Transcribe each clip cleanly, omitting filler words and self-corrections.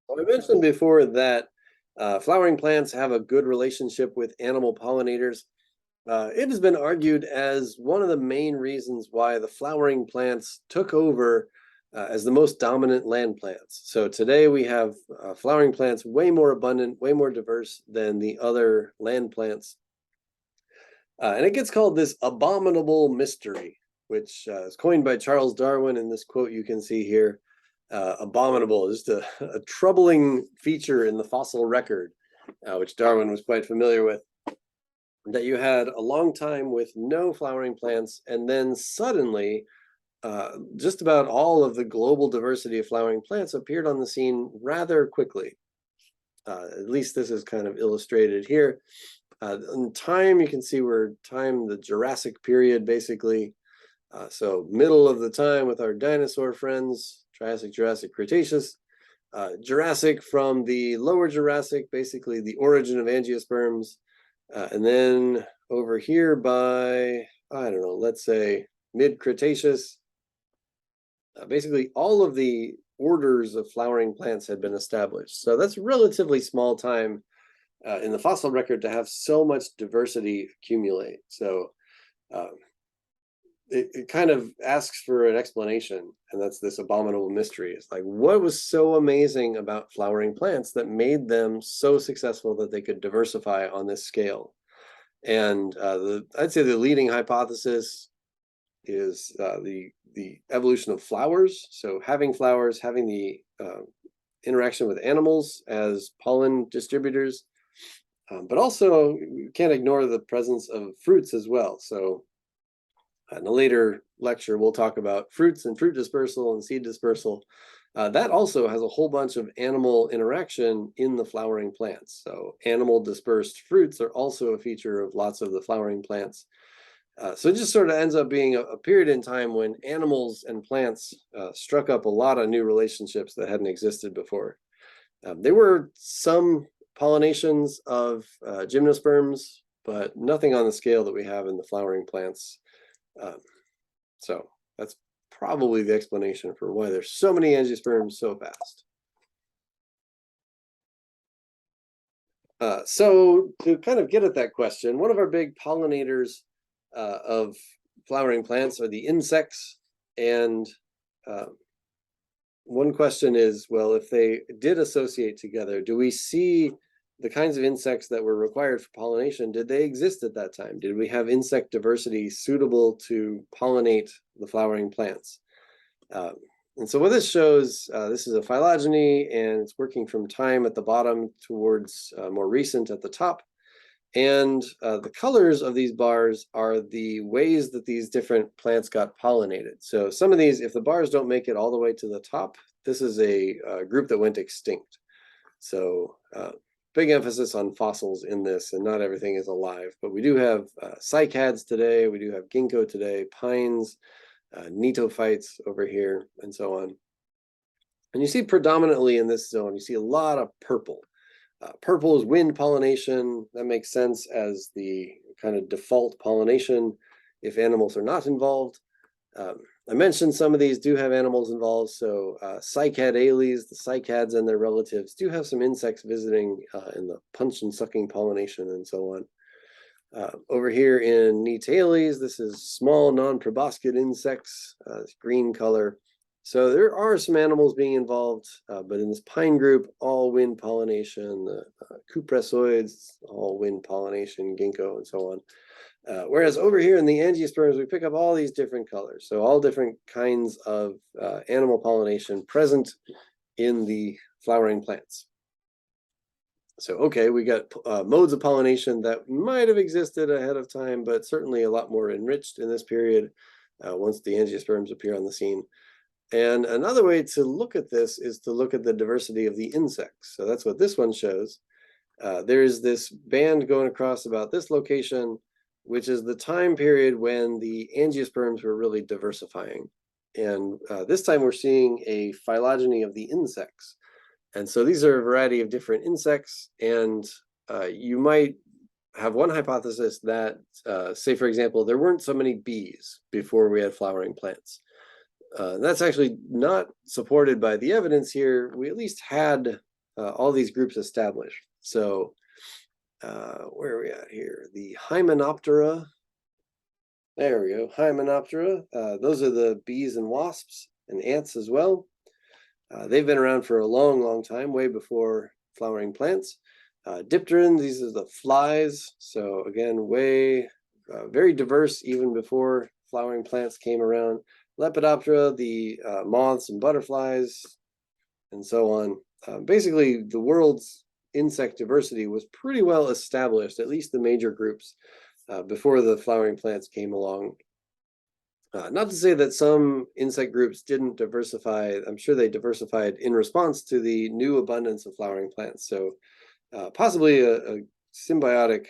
Well, I mentioned before that flowering plants have a good relationship with animal pollinators. It has been argued as one of the main reasons why the flowering plants took over as the most dominant land plants. So today we have flowering plants way more abundant, way more diverse than the other land plants. And it gets called this abominable mystery, which is coined by Charles Darwin in this quote you can see here. Abominable, just a troubling feature in the fossil record, which Darwin was quite familiar with, that you had a long time with no flowering plants, and then suddenly just about all of the global diversity of flowering plants appeared on the scene rather quickly. At least this is kind of illustrated here. In time, you can see we're the Jurassic period, basically. So middle of the time with our dinosaur friends, Triassic, Jurassic, Cretaceous. Jurassic from the lower Jurassic, basically the origin of angiosperms. And then over here by, I don't know, let's say mid-Cretaceous, basically all of the orders of flowering plants had been established. So that's a relatively small time in the fossil record to have so much diversity accumulate. So it kind of asks for an explanation, and that's this abominable mystery. It's like, what was so amazing about flowering plants that made them so successful that they could diversify on this scale? And I'd say the leading hypothesis is the evolution of flowers. So having flowers, having the interaction with animals as pollen distributors, but also you can't ignore the presence of fruits as well. So in a later lecture, we'll talk about fruits and fruit dispersal and seed dispersal. That also has a whole bunch of animal interaction in the flowering plants. So animal dispersed fruits are also a feature of lots of the flowering plants. So it just sort of ends up being a period in time when animals and plants struck up a lot of new relationships that hadn't existed before. There were some pollinations of gymnosperms, but nothing on the scale that we have in the flowering plants. So that's probably the explanation for why there's so many angiosperms so fast. So to kind of get at that question, one of our big pollinators of flowering plants are the insects. And one question is, well, if they did associate together, do we see the kinds of insects that were required for pollination? Did they exist at that time? Did we have insect diversity suitable to pollinate the flowering plants? And so what this shows, this is a phylogeny, and it's working from time at the bottom towards more recent at the top. And the colors of these bars are the ways that these different plants got pollinated. So some of these, if the bars don't make it all the way to the top, this is a group that went extinct. So big emphasis on fossils in this, and not everything is alive. But we do have cycads today, we do have ginkgo today, pines, gnetophytes over here, and so on. And you see predominantly in this zone, you see a lot of purple. Purple is wind pollination. That makes sense as the kind of default pollination if animals are not involved. I mentioned some of these do have animals involved. So cycad ales, the cycads and their relatives, do have some insects visiting in the punch and sucking pollination and so on. Over here in Gnetales, this is small non-proboscid insects, green color. So there are some animals being involved, but in this pine group, all wind pollination, cupressoids, all wind pollination, ginkgo, and so on. Whereas over here in the angiosperms, we pick up all these different colors. So all different kinds of animal pollination present in the flowering plants. So, okay, we got modes of pollination that might have existed ahead of time, but certainly a lot more enriched in this period once the angiosperms appear on the scene. And another way to look at this is to look at the diversity of the insects. So that's what this one shows. There's this band going across about this location, which is the time period when the angiosperms were really diversifying. And this time we're seeing a phylogeny of the insects. And so these are a variety of different insects. And you might have one hypothesis that, say, for example, there weren't so many bees before we had flowering plants. That's actually not supported by the evidence here. We at least had all these groups established. So where are we at here? The Hymenoptera. There we go, Hymenoptera. Those are the bees and wasps and ants as well. They've been around for a long, long time, way before flowering plants. Dipterans, these are the flies. So again, very diverse even before flowering plants came around. Lepidoptera, the moths and butterflies, and so on. Basically, the world's insect diversity was pretty well established, at least the major groups, before the flowering plants came along. Not to say that some insect groups didn't diversify. I'm sure they diversified in response to the new abundance of flowering plants. So possibly a symbiotic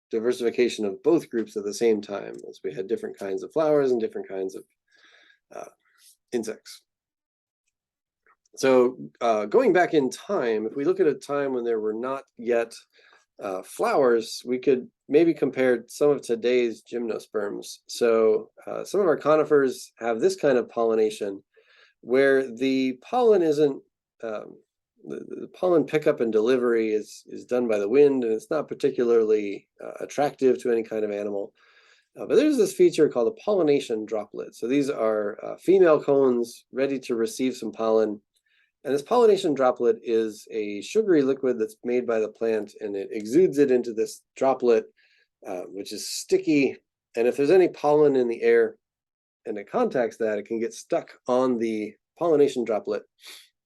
diversification of both groups at the same time, as we had different kinds of flowers and different kinds of insects. So going back in time, if we look at a time when there were not yet flowers, we could maybe compare some of today's gymnosperms. So some of our conifers have this kind of pollination where the pollen isn't, the pollen pickup and delivery is done by the wind, and it's not particularly attractive to any kind of animal. But there's this feature called a pollination droplet. So these are female cones ready to receive some pollen. And this pollination droplet is a sugary liquid that's made by the plant, and it exudes it into this droplet, which is sticky. And if there's any pollen in the air and it contacts that, it can get stuck on the pollination droplet.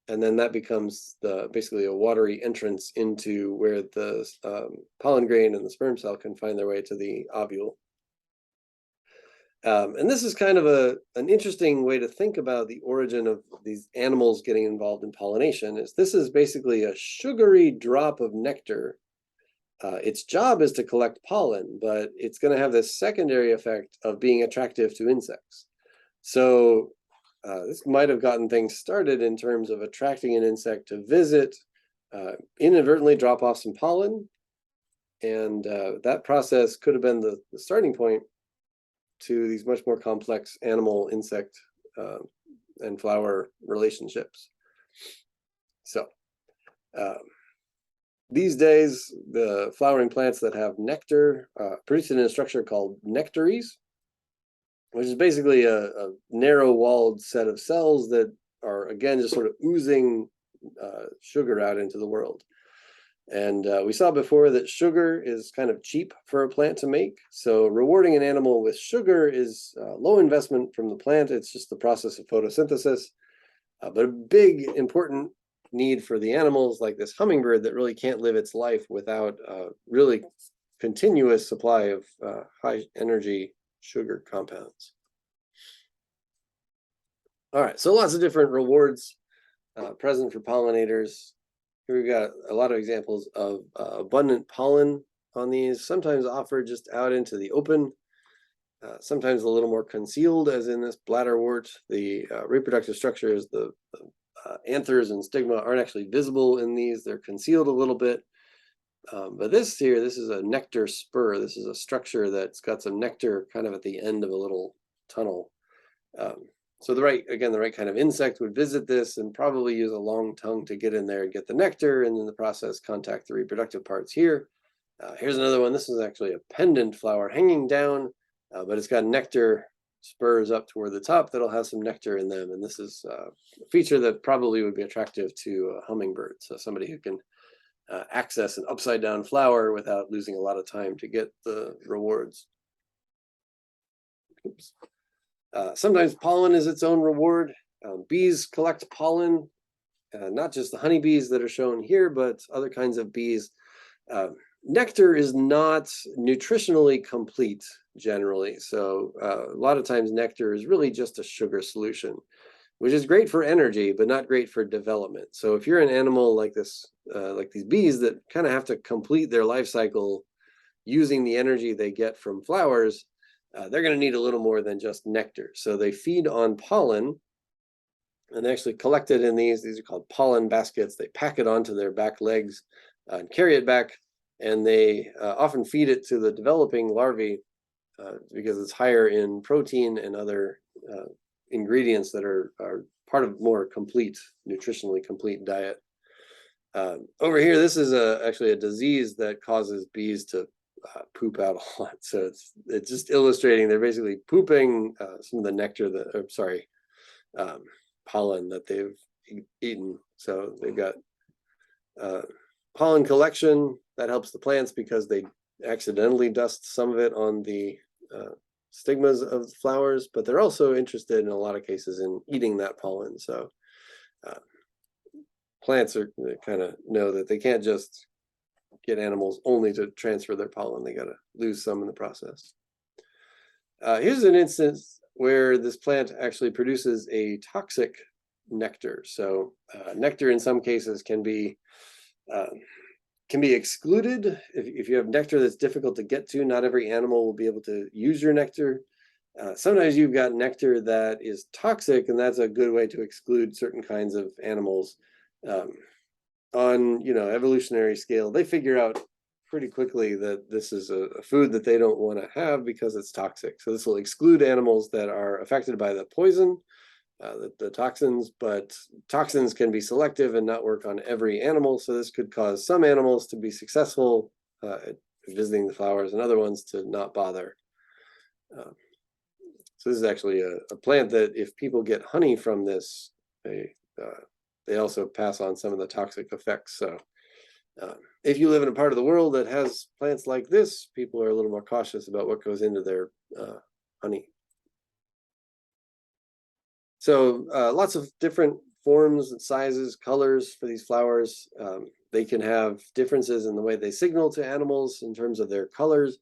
And then that becomes basically a watery entrance into where the pollen grain and the sperm cell can find their way to the ovule. And this is kind of an interesting way to think about the origin of these animals getting involved in pollination. This is basically a sugary drop of nectar. Its job is to collect pollen, but it's going to have this secondary effect of being attractive to insects. So this might have gotten things started in terms of attracting an insect to visit, inadvertently drop off some pollen, and that process could have been the starting point to these much more complex animal, insect, and flower relationships. So these days, the flowering plants that have nectar produce it in a structure called nectaries, which is basically a narrow-walled set of cells that are, again, just sort of oozing sugar out into the world. And we saw before that sugar is kind of cheap for a plant to make. So rewarding an animal with sugar is low investment from the plant. It's just the process of photosynthesis. But a big, important need for the animals, like this hummingbird that really can't live its life without a really continuous supply of high energy sugar compounds. All right, so lots of different rewards present for pollinators. Here we've got a lot of examples of abundant pollen on these, sometimes offered just out into the open, sometimes a little more concealed, as in this bladderwort. The reproductive structures, the anthers and stigma aren't actually visible in these. They're concealed a little bit. But this is a nectar spur. This is a structure that's got some nectar kind of at the end of a little tunnel. So the right kind of insect would visit this and probably use a long tongue to get in there and get the nectar, and in the process contact the reproductive parts here. Here's another one. This is actually a pendant flower hanging down, but it's got nectar spurs up toward the top that'll have some nectar in them. And this is a feature that probably would be attractive to a hummingbird. So somebody who can access an upside down flower without losing a lot of time to get the rewards. Oops. Sometimes pollen is its own reward. Bees collect pollen, not just the honeybees that are shown here, but other kinds of bees. Nectar is not nutritionally complete generally. So a lot of times nectar is really just a sugar solution, which is great for energy, but not great for development. So if you're an animal like this, like these bees that kind of have to complete their life cycle using the energy they get from flowers, they're going to need a little more than just nectar. So they feed on pollen, and they actually collect it in these are called pollen baskets. They pack it onto their back legs and carry it back, and they often feed it to the developing larvae because it's higher in protein and other ingredients that are part of more complete, nutritionally complete diet. Over here, this is actually a disease that causes bees to poop out a lot. So it's just illustrating they're basically pooping some of the nectar that, or sorry, pollen that they've eaten. So they've got pollen collection that helps the plants because they accidentally dust some of it on the stigmas of the flowers, but they're also interested in a lot of cases in eating that pollen. So plants are kind of know that they can't just get animals only to transfer their pollen. They got to lose some in the process. Here's an instance where this plant actually produces a toxic nectar. So nectar in some cases can be excluded. If you have nectar that's difficult to get to, not every animal will be able to use your nectar. Sometimes you've got nectar that is toxic, and that's a good way to exclude certain kinds of animals. On evolutionary scale, they figure out pretty quickly that this is a food that they don't want to have because it's toxic. So this will exclude animals that are affected by the poison, the toxins, but toxins can be selective and not work on every animal. So this could cause some animals to be successful at visiting the flowers and other ones to not bother. So this is actually a plant that if people get honey from this, they also pass on some of the toxic effects. So if you live in a part of the world that has plants like this, people are a little more cautious about what goes into their honey. So lots of different forms and sizes, colors for these flowers. They can have differences in the way they signal to animals in terms of their colors.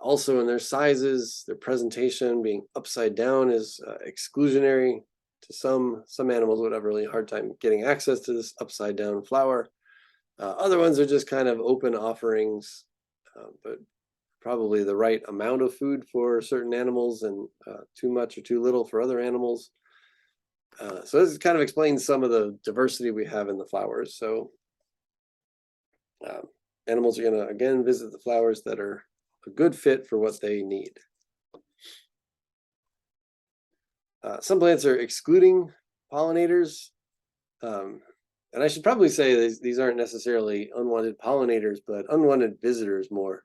Also in their sizes, their presentation. Being upside down is exclusionary to some animals would have a really hard time getting access to this upside down flower. Other ones are just kind of open offerings, but probably the right amount of food for certain animals and too much or too little for other animals. So this kind of explains some of the diversity we have in the flowers. So animals are going to, again, visit the flowers that are a good fit for what they need. Some plants are excluding pollinators. And I should probably say these aren't necessarily unwanted pollinators, but unwanted visitors more.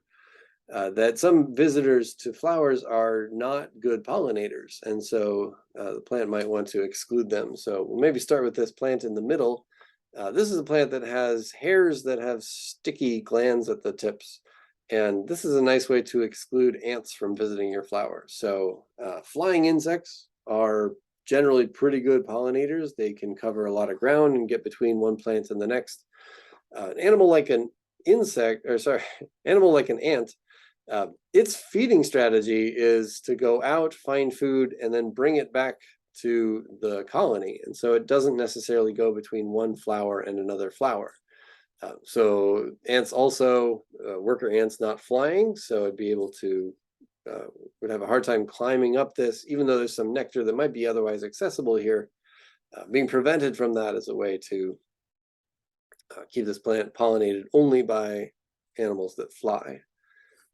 That some visitors to flowers are not good pollinators. And so the plant might want to exclude them. So we'll maybe start with this plant in the middle. This is a plant that has hairs that have sticky glands at the tips. And this is a nice way to exclude ants from visiting your flower. So flying insects are generally pretty good pollinators. They can cover a lot of ground and get between one plant and the next. An animal like an animal like an ant, its feeding strategy is to go out, find food, and then bring it back to the colony. And so it doesn't necessarily go between one flower and another flower. So ants also, worker ants not flying, so it'd be able to, would have a hard time climbing up this, even though there's some nectar that might be otherwise accessible here. Being prevented from that is a way to keep this plant pollinated only by animals that fly.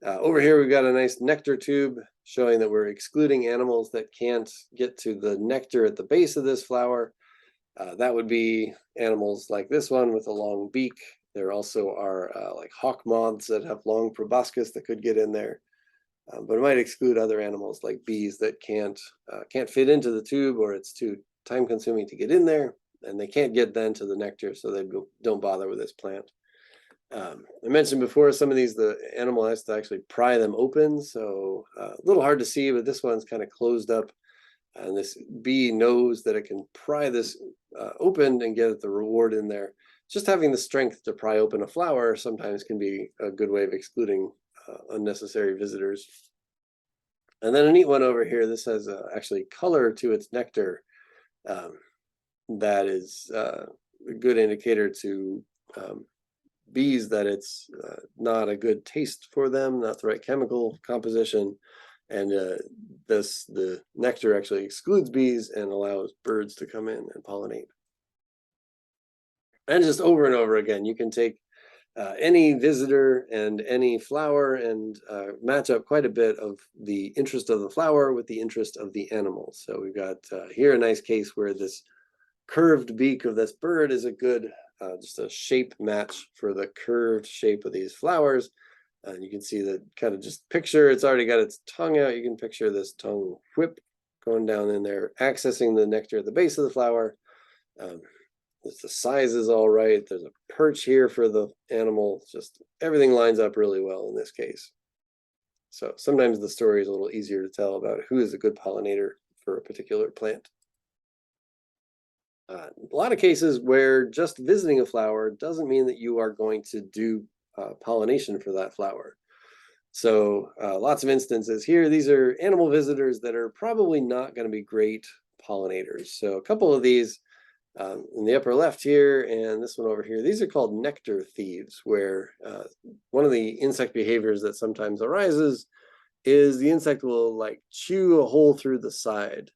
Over here, we've got a nice nectar tube showing that we're excluding animals that can't get to the nectar at the base of this flower. That would be animals like this one with a long beak. There also are like hawk moths that have long proboscis that could get in there. But it might exclude other animals like bees that can't fit into the tube, or it's too time consuming to get in there, and they can't get then to the nectar, so they don't bother with this plant. I mentioned before, some of these, the animal has to actually pry them open, so a little hard to see, but this one's kind of closed up. And this bee knows that it can pry this open and get the reward in there. Just having the strength to pry open a flower sometimes can be a good way of excluding unnecessary visitors. And then a neat one over here, this has actually color to its nectar. That is a good indicator to bees that it's not a good taste for them, not the right chemical composition. And the nectar actually excludes bees and allows birds to come in and pollinate. And just over and over again, you can take any visitor and any flower and match up quite a bit of the interest of the flower with the interest of the animal. So we've got here a nice case where this curved beak of this bird is a good just a shape match for the curved shape of these flowers. And you can see that kind of just picture, it's already got its tongue out. You can picture this tongue whip going down in there, accessing the nectar at the base of the flower. The size is all right. There's a perch here for the animal. Just everything lines up really well in this case. So sometimes the story is a little easier to tell about who is a good pollinator for a particular plant. A lot of cases where just visiting a flower doesn't mean that you are going to do pollination for that flower. So lots of instances here, these are animal visitors that are probably not going to be great pollinators. So a couple of these in the upper left here and this one over here, these are called nectar thieves, where one of the insect behaviors that sometimes arises is the insect will like chew a hole through the side.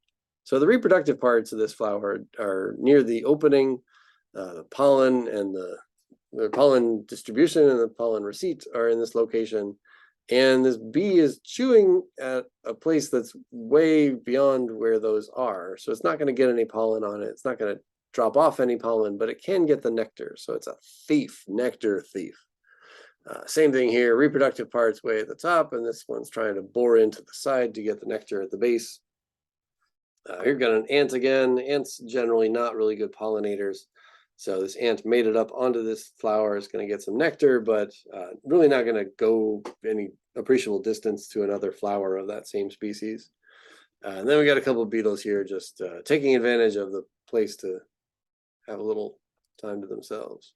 So the reproductive parts of this flower are near the opening. The pollen and the pollen distribution and the pollen receipt are in this location. And this bee is chewing at a place that's way beyond where those are. So it's not going to get any pollen on it. It's not going to drop off any pollen, but it can get the nectar. So it's a thief, nectar thief. Same thing here, reproductive parts way at the top, and this one's trying to bore into the side to get the nectar at the base. Here we've got an ant again. Ants generally not really good pollinators. So this ant made it up onto this flower, is going to get some nectar, but really not going to go any appreciable distance to another flower of that same species. And then we got a couple of beetles here just taking advantage of the place to have a little time to themselves.